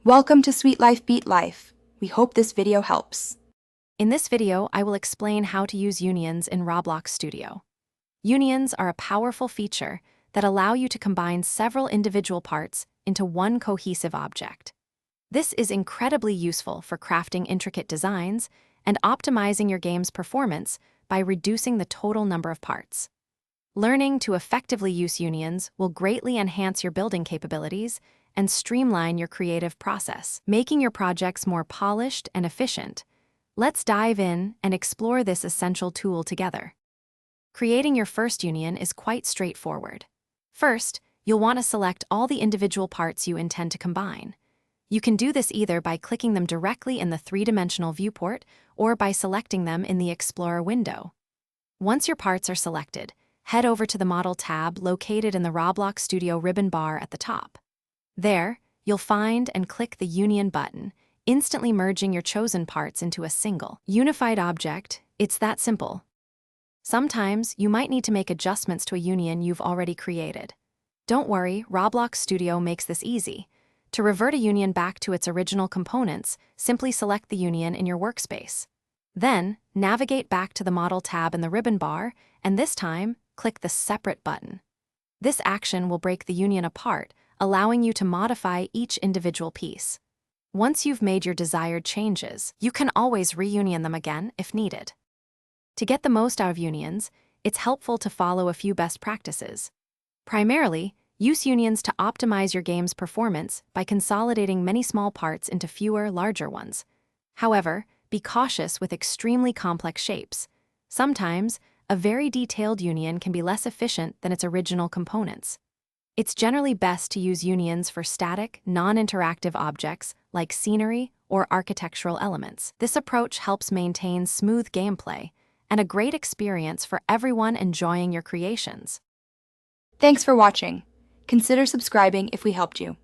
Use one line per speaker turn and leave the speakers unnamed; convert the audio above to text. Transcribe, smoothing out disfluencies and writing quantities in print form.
Welcome to Sweet Life Beat Life. We hope this video helps.
In this video, I will explain how to use unions in Roblox Studio. Unions are a powerful feature that allow you to combine several individual parts into one cohesive object. This is incredibly useful for crafting intricate designs and optimizing your game's performance by reducing the total number of parts. Learning to effectively use unions will greatly enhance your building capabilities and streamline your creative process, making your projects more polished and efficient. Let's dive in and explore this essential tool together. Creating your first union is quite straightforward. First, you'll want to select all the individual parts you intend to combine. You can do this either by clicking them directly in the three-dimensional viewport or by selecting them in the Explorer window. Once your parts are selected, head over to the Model tab located in the Roblox Studio ribbon bar at the top. There, you'll find and click the Union button, instantly merging your chosen parts into a single, unified object. It's that simple. Sometimes, you might need to make adjustments to a union you've already created. Don't worry, Roblox Studio makes this easy. To revert a union back to its original components, simply select the union in your workspace. Then, navigate back to the Model tab in the ribbon bar, and this time, click the Separate button. This action will break the union apart, allowing you to modify each individual piece. Once you've made your desired changes, you can always reunion them again if needed. To get the most out of unions, it's helpful to follow a few best practices. Primarily, use unions to optimize your game's performance by consolidating many small parts into fewer, larger ones. However, be cautious with extremely complex shapes. Sometimes, a very detailed union can be less efficient than its original components. It's generally best to use unions for static, non-interactive objects like scenery or architectural elements. This approach helps maintain smooth gameplay and a great experience for everyone enjoying your creations.
Thanks for watching. Consider subscribing if we helped you.